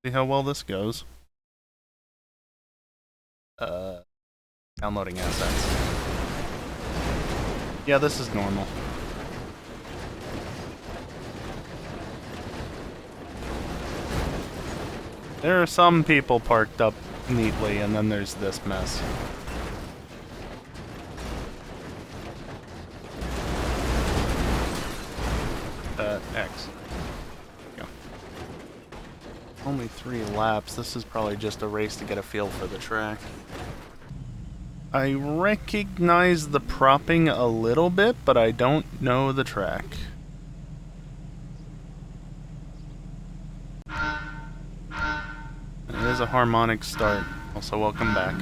See how well this goes. Downloading assets. Yeah, this is normal. There are some people parked up neatly, and then there's this mess. X. Go. Only 3 laps. This is probably just a race to get a feel for the track. I recognize the propping a little bit, but I don't know the track. It is a harmonic start. Also, welcome back.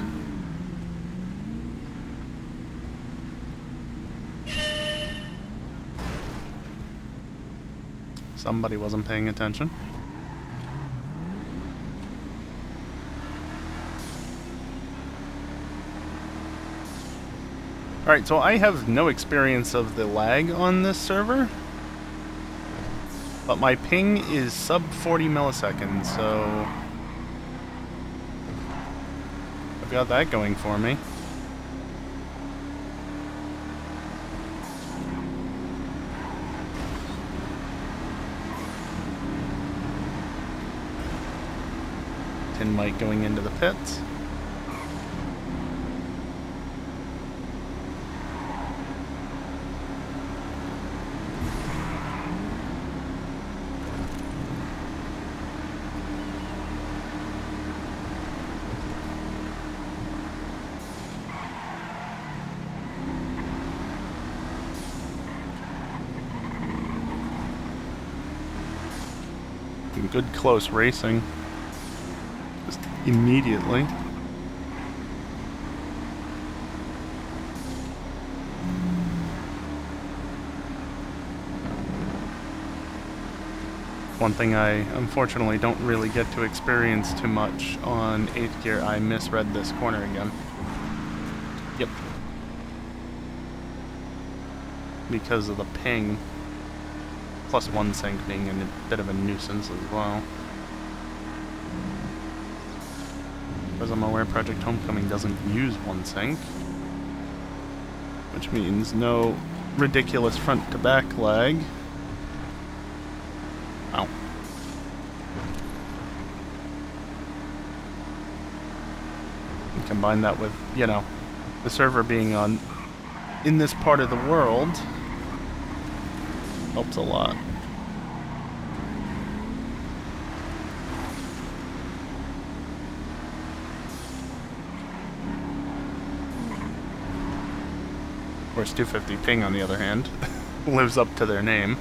Somebody wasn't paying attention. Alright, so I have no experience of the lag on this server, but my ping is sub 40 milliseconds, so I've got that going for me. Tin Mike going into the pits. Good close racing. Just immediately. One thing I unfortunately don't really get to experience too much on 8th gear, I misread this corner again. Yep. Because of the ping. Plus 1 sync being a bit of a nuisance as well. As I'm aware, Project Homecoming doesn't use 1 sync, which means no ridiculous front-to-back lag. Wow. And combine that with, you know, the server being on in this part of the world helps a lot. Of course, 250 ping, on the other hand, lives up to their name.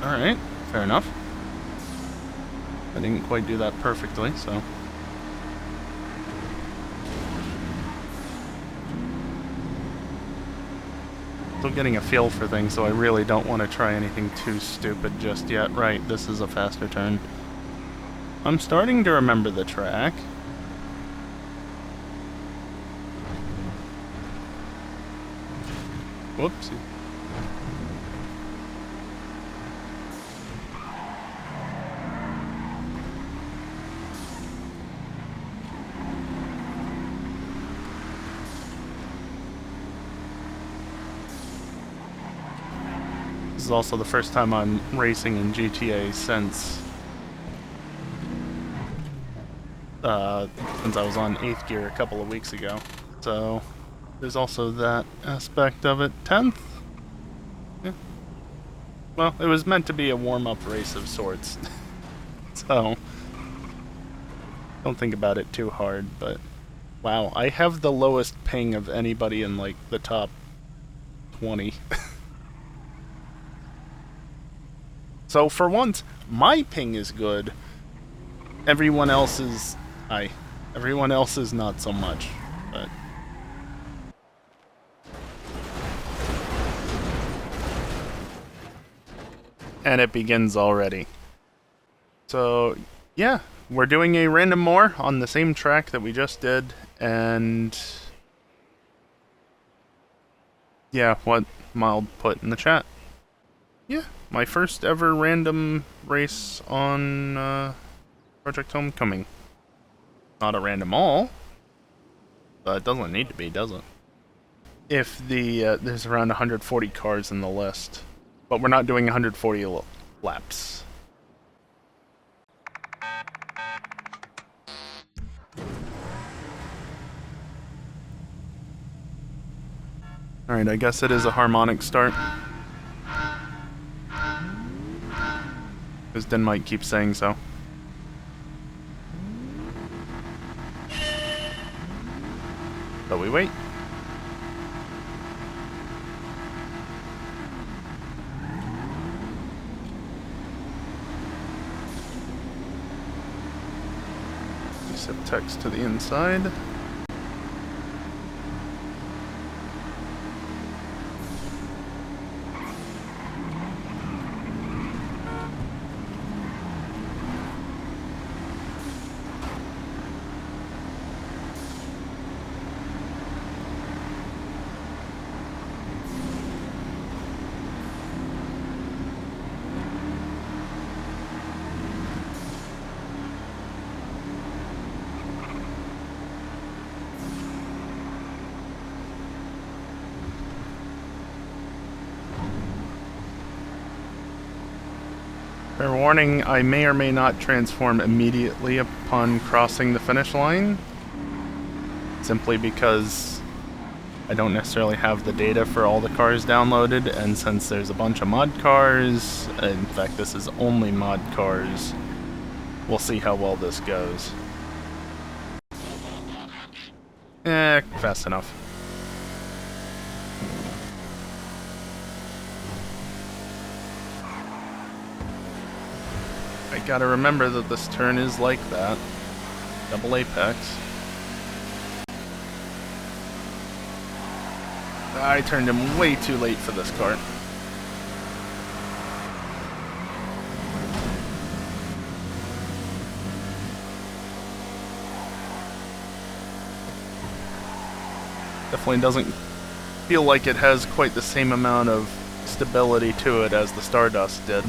Alright, fair enough. I didn't quite do that perfectly, so. Still getting a feel for things, so I really don't want to try anything too stupid just yet. Right, this is a faster turn. I'm starting to remember the track. Whoopsie. This is also the first time I'm racing in GTA since I was on 8th gear a couple of weeks ago. So there's also that aspect of it. 10th? Yeah. Well, it was meant to be a warm-up race of sorts. So don't think about it too hard, but wow, I have the lowest ping of anybody in like the top 20. So for once, my ping is good. Everyone else is everyone else is not so much, but and it begins already. So, yeah, we're doing a random more on the same track that we just did, and yeah, what Mild put in the chat. Yeah, my first ever random race on Project Homecoming. Not a random all, but it doesn't need to be, does it? If there's around 140 cars in the list, but we're not doing 140 laps. Alright, I guess it is a harmonic start. Because Denmite keeps saying so. But we wait. Sip text to the inside. Fair warning, I may or may not transform immediately upon crossing the finish line, simply because I don't necessarily have the data for all the cars downloaded, and since there's a bunch of mod cars, in fact this is only mod cars, we'll see how well this goes. Fast enough. I gotta remember that this turn is like that. Double apex. I turned him way too late for this kart. Definitely doesn't feel like it has quite the same amount of stability to it as the Stardust did.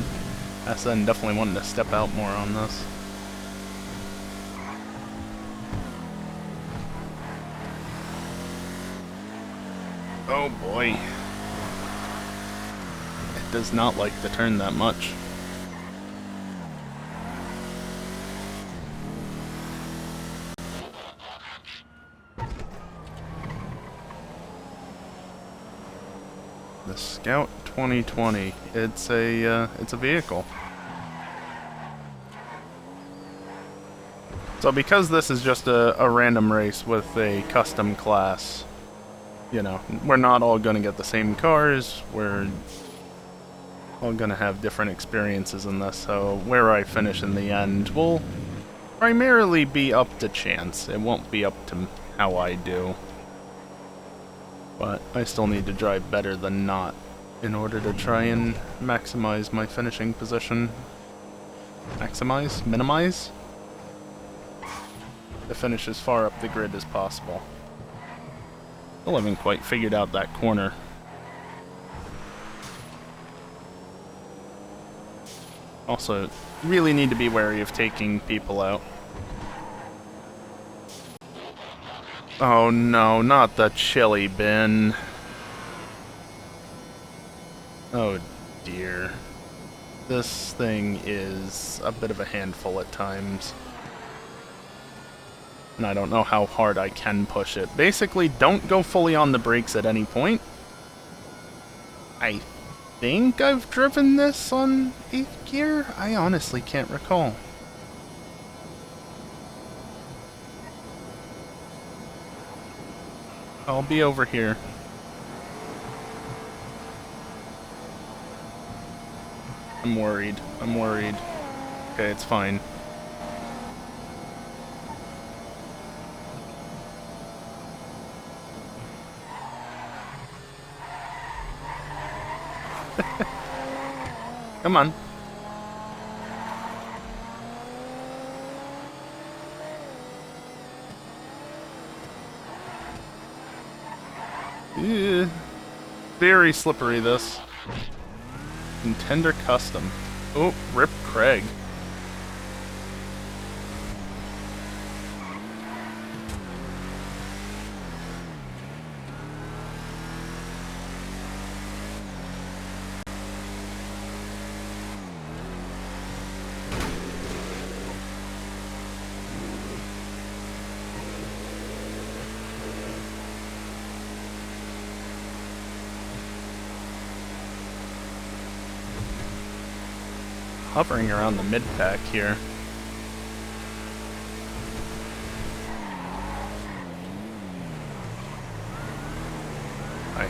SN definitely wanted to step out more on this. Oh boy. It does not like to turn that much. The Scout 2020. It's a vehicle. So because this is just a random race with a custom class, you know, we're not all going to get the same cars, we're all going to have different experiences in this, so where I finish in the end will primarily be up to chance. It won't be up to how I do. But I still need to drive better than not in order to try and maximize my finishing position. Maximize? Minimize? To finish as far up the grid as possible. Still haven't quite figured out that corner. Also, really need to be wary of taking people out. Oh no, not the chili bin. Oh dear. This thing is a bit of a handful at times. And I don't know how hard I can push it. Basically, don't go fully on the brakes at any point. I think I've driven this on 8th gear? I honestly can't recall. I'll be over here. I'm worried. I'm worried. Okay, it's fine. Come on. Very slippery, this. Contender Custom. Oh, Rip Craig. Hovering around the mid-pack here. Hi.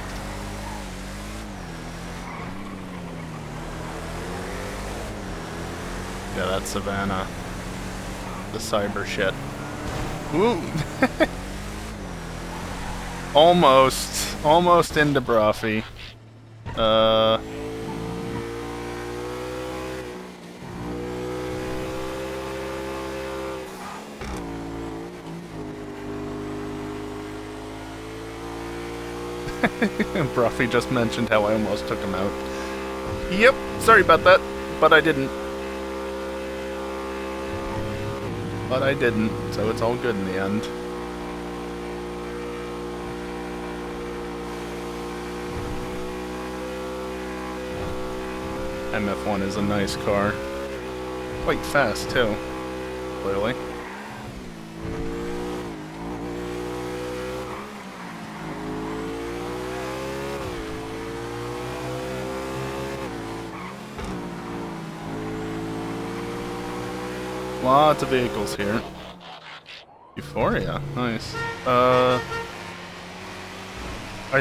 Yeah, that's Savannah. The cyber shit. Ooh! Almost into Broffy. Broffy just mentioned how I almost took him out. Yep, sorry about that, but I didn't. So it's all good in the end. MF1 is a nice car. Quite fast, too. Clearly. Lots of vehicles here. Euphoria, nice. I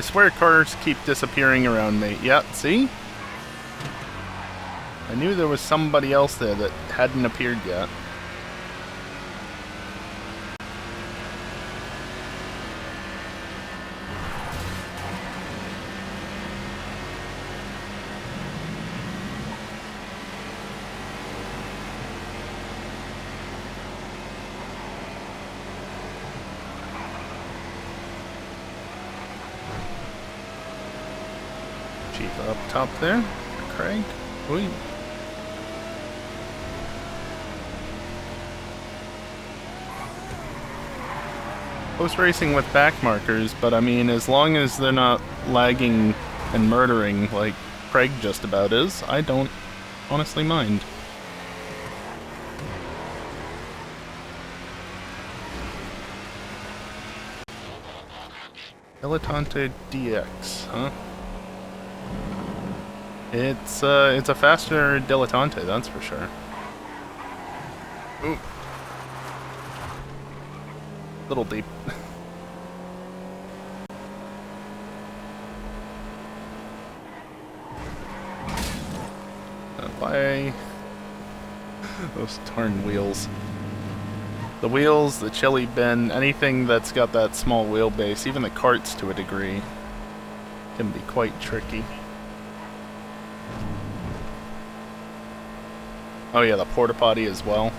swear cars keep disappearing around me. Yeah, see? I knew there was somebody else there that hadn't appeared yet. Chief up top there. Craig. Ooh. Close racing with back markers, but I mean, as long as they're not lagging and murdering like Craig just about is, I don't honestly mind. Dilettante DX, huh? It's a faster Dilettante, that's for sure. Ooh. Little deep. By those darn wheels. The wheels, the chili bin, anything that's got that small wheelbase, even the carts to a degree, can be quite tricky. Oh yeah, the porta potty as well.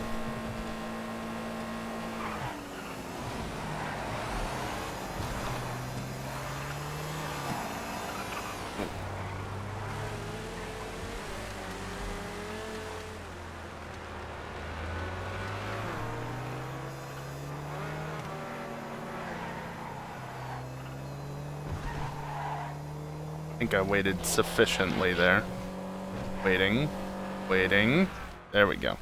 I think I waited sufficiently there. Waiting. There we go.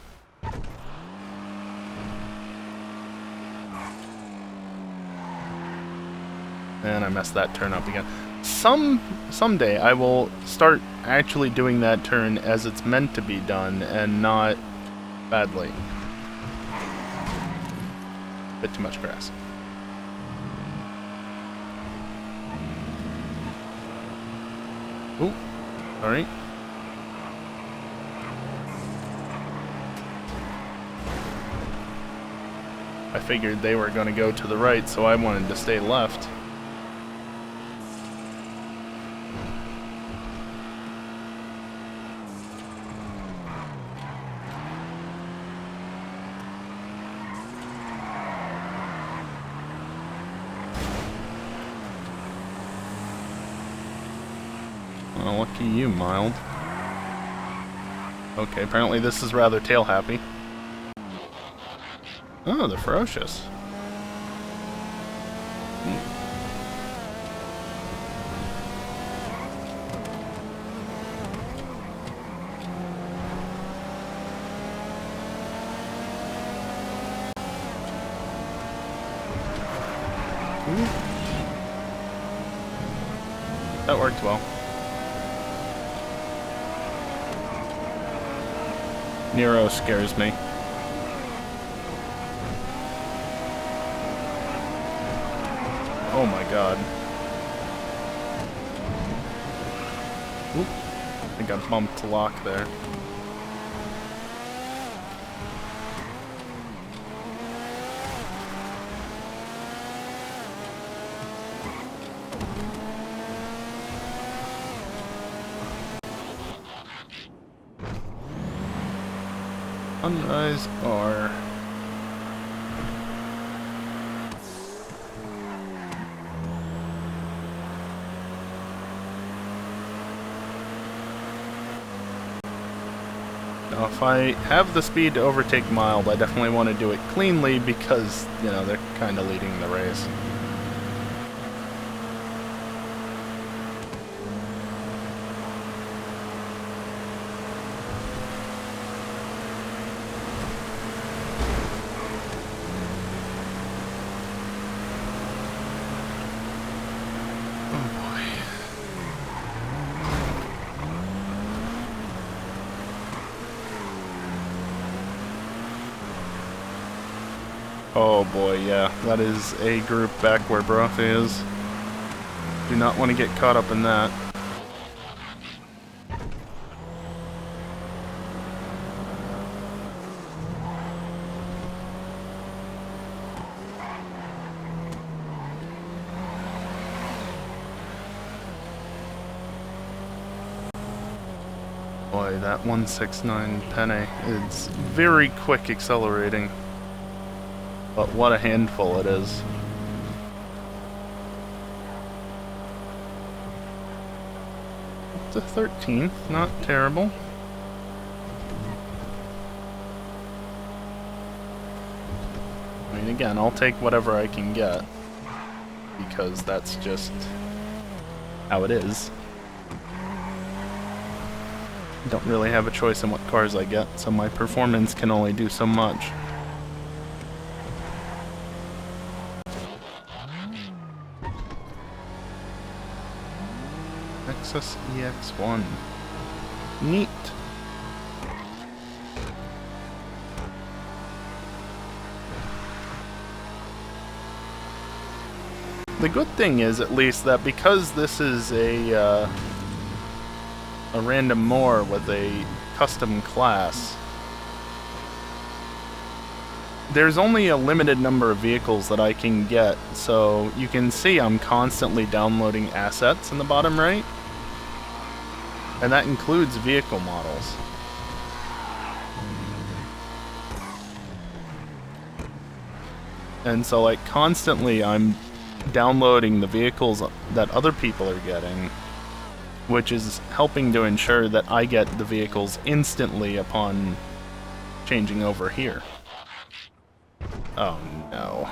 And I messed that turn up again. Someday I will start actually doing that turn as it's meant to be done and not badly. Bit too much grass. Ooh, sorry. I figured they were going to go to the right, so I wanted to stay left. Well, lucky you, Mild. Okay, apparently this is rather tail happy. Oh, they're ferocious. That worked well. Nero scares me. Oh my god. Oop. I think I bumped lock there. Sunrise or... Now, if I have the speed to overtake Mild, I definitely want to do it cleanly because, you know, they're kind of leading the race. Oh boy, yeah, that is a group back where Broth is. Do not want to get caught up in that. Boy, that 169 Penne is very quick accelerating. But what a handful it is. Up to 13th, not terrible. I mean, again, I'll take whatever I can get, because that's just how it is. I don't really have a choice in what cars I get, so my performance can only do so much. Lexus EX1. Neat. The good thing is, at least, that because this is a random more with a custom class, there's only a limited number of vehicles that I can get, so you can see I'm constantly downloading assets in the bottom right. And that includes vehicle models. And so, like, constantly I'm downloading the vehicles that other people are getting, which is helping to ensure that I get the vehicles instantly upon changing over here. Oh no.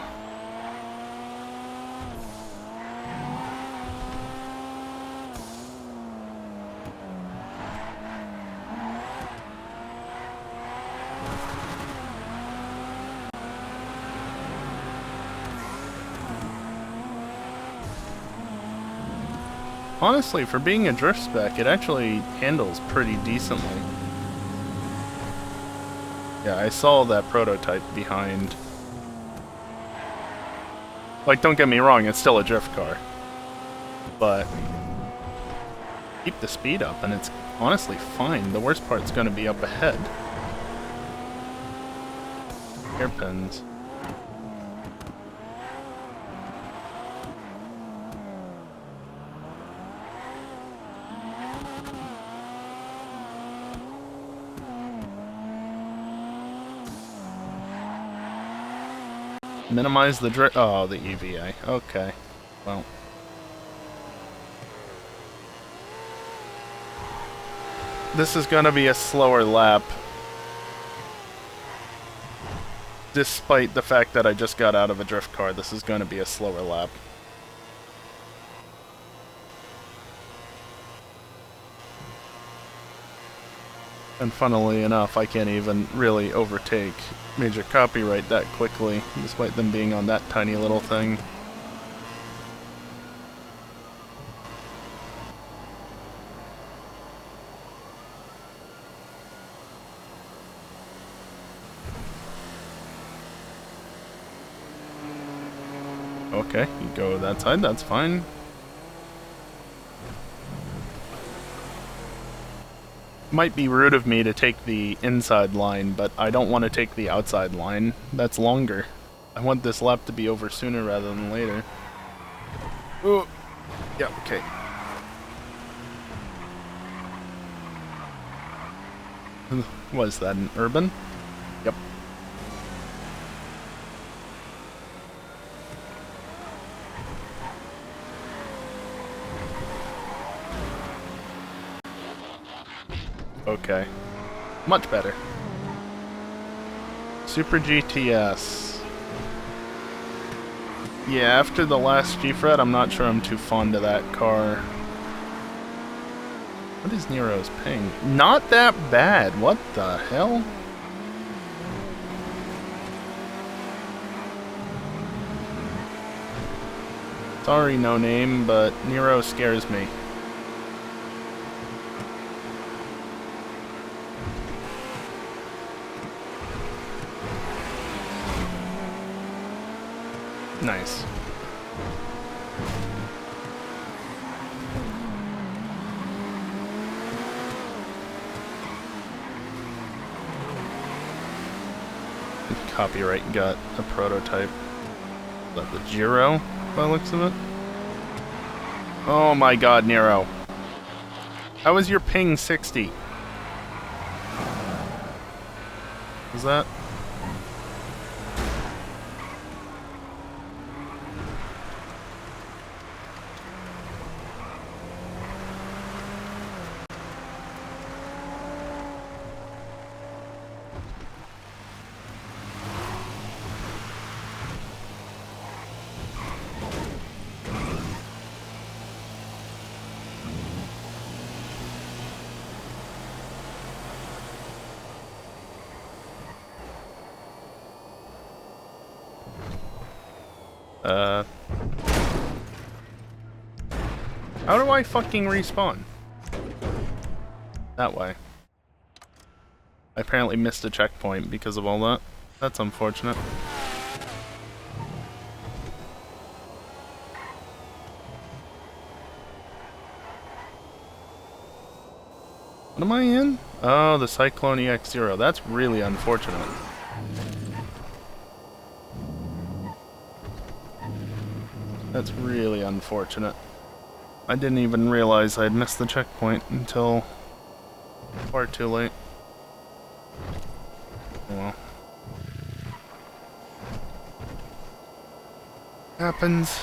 Honestly, for being a drift spec, it actually handles pretty decently. Yeah, I saw that prototype behind. Like, don't get me wrong, it's still a drift car. But keep the speed up, and it's honestly fine. The worst part's gonna be up ahead. Hairpins. Minimize the drift. Oh, the EVA. Okay. Well. This is gonna be a slower lap. Despite the fact that I just got out of a drift car, this is gonna be a slower lap. And funnily enough, I can't even really overtake Major Copyright that quickly, despite them being on that tiny little thing. Okay, you go that side, that's fine. Might be rude of me to take the inside line, but I don't want to take the outside line. That's longer. I want this lap to be over sooner rather than later. Oh, yeah, okay. Was that an urban? Yep. Okay. Much better. Super GTS. Yeah, after the last G-Fred, I'm not sure I'm too fond of that car. What is Nero's ping? Not that bad. What the hell? Sorry, no name, but Nero scares me. Nice. Copyright got a prototype. Is that the Giro, by the looks of it? Oh my god, Nero. How is your ping 60? Is that? How do I fucking respawn? That way. I apparently missed a checkpoint because of all that. That's unfortunate. What am I in? Oh, the Cyclone EX0. That's really unfortunate. That's really unfortunate. I didn't even realize I'd missed the checkpoint until far too late. Oh well. Happens.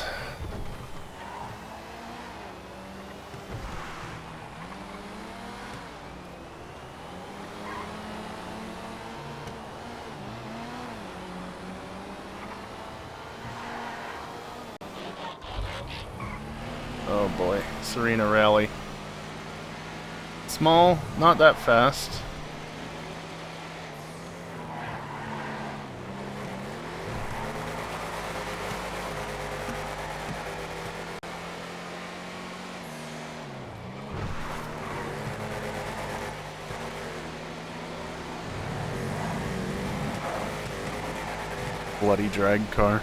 Oh boy, Serena Rally. Small, not that fast. Bloody drag car.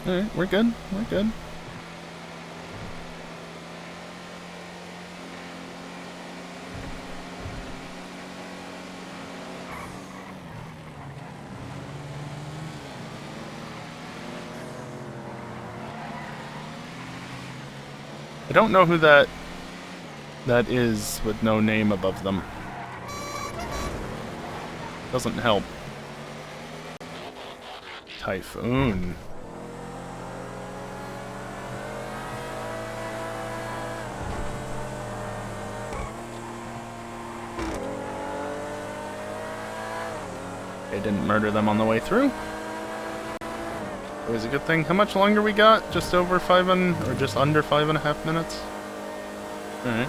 Alright, we're good. We're good. I don't know who that is with no name above them. Doesn't help. Typhoon. They didn't murder them on the way through. Always a good thing. How much longer we got? Just over or just under 5.5 minutes? Alright.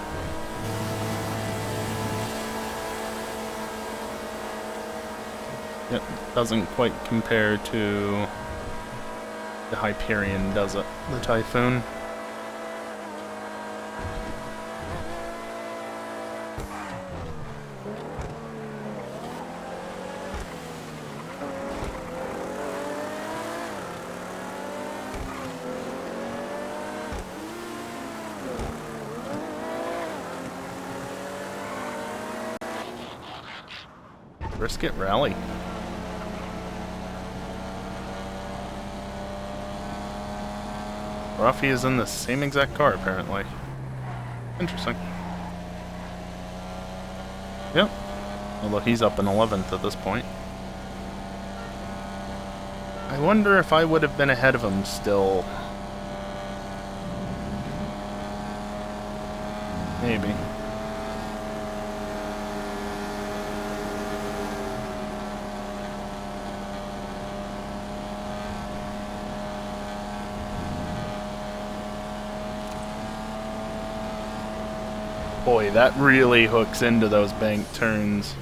Yep, doesn't quite compare to the Hyperion, does it? The Typhoon. Brisket Rally. Ruffy is in the same exact car, apparently. Interesting. Yep. Although he's up in 11th at this point. I wonder if I would have been ahead of him still. Maybe. Boy, that really hooks into those bank turns.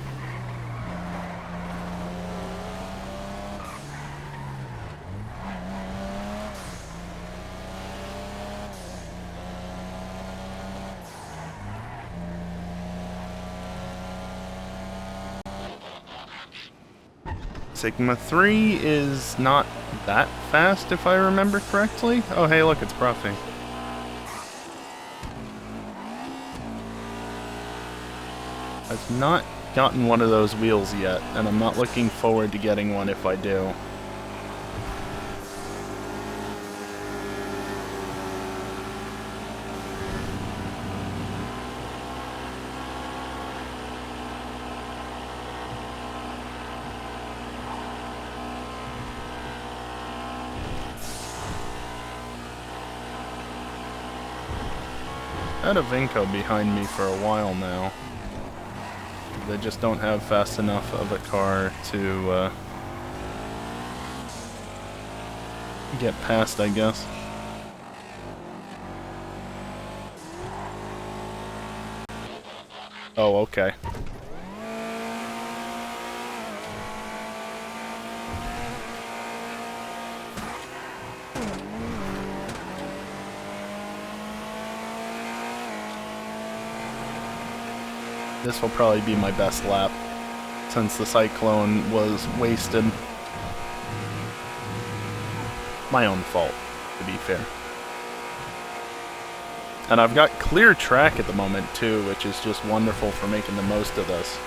Sigma 3 is not that fast, if I remember correctly. Oh, hey, look, it's Bruffy. I've not gotten one of those wheels yet, and I'm not looking forward to getting one if I do. I've had a Vinco behind me for a while now. They just don't have fast enough of a car to get past, I guess. Oh, okay. This will probably be my best lap, since the Cyclone was wasted. My own fault, to be fair. And I've got clear track at the moment, too, which is just wonderful for making the most of this.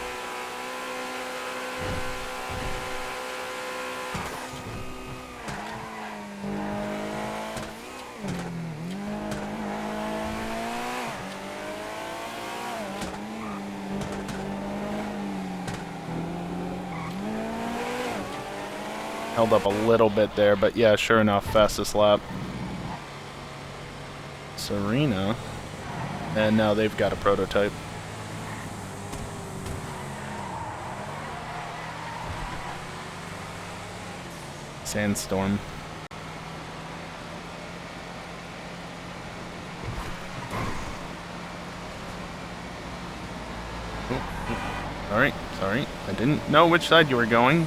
Held up a little bit there, but yeah, sure enough, fastest lap. Serena. And now they've got a prototype. Sandstorm. Sorry, sorry. I didn't know which side you were going.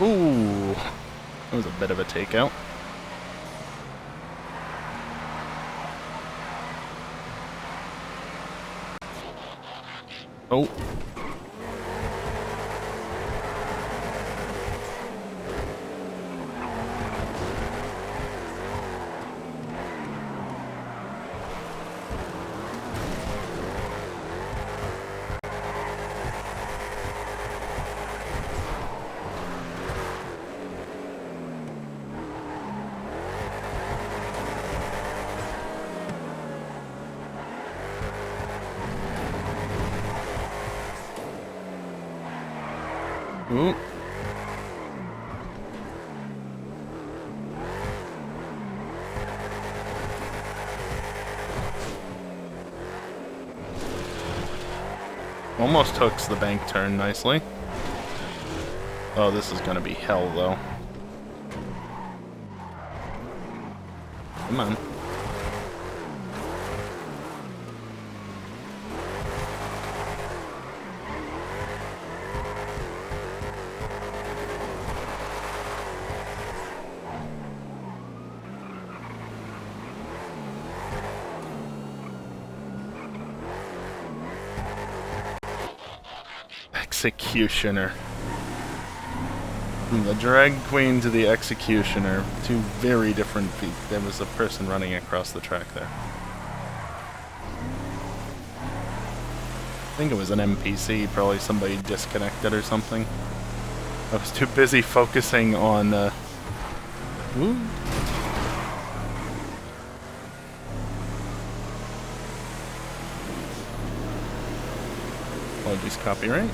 Ooh, that was a bit of a takeout. Oh. Ooh. Almost hooks the bank turn nicely. Oh, this is gonna be hell, though. Come on. Executioner. From the drag queen to the executioner. Two very different feet. There was a person running across the track there. I think it was an NPC, probably somebody disconnected or something. I was too busy focusing on, Ooh. Apologies, copyright.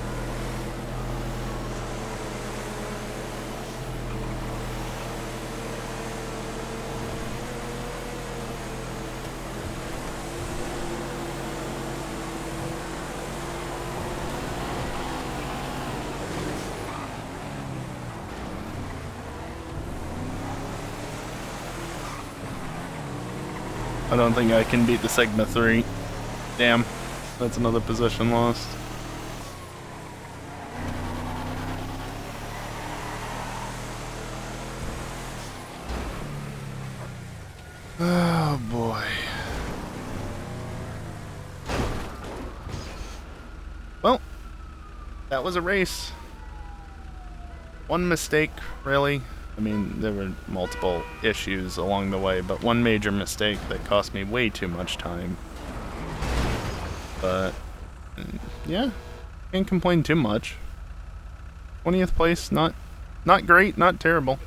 I don't think I can beat the Sigma 3. Damn, that's another position lost. Oh boy. Well, that was a race. One mistake, really. I mean, there were multiple issues along the way, but one major mistake that cost me way too much time. But, yeah, can't complain too much. 20th place, not great, not terrible.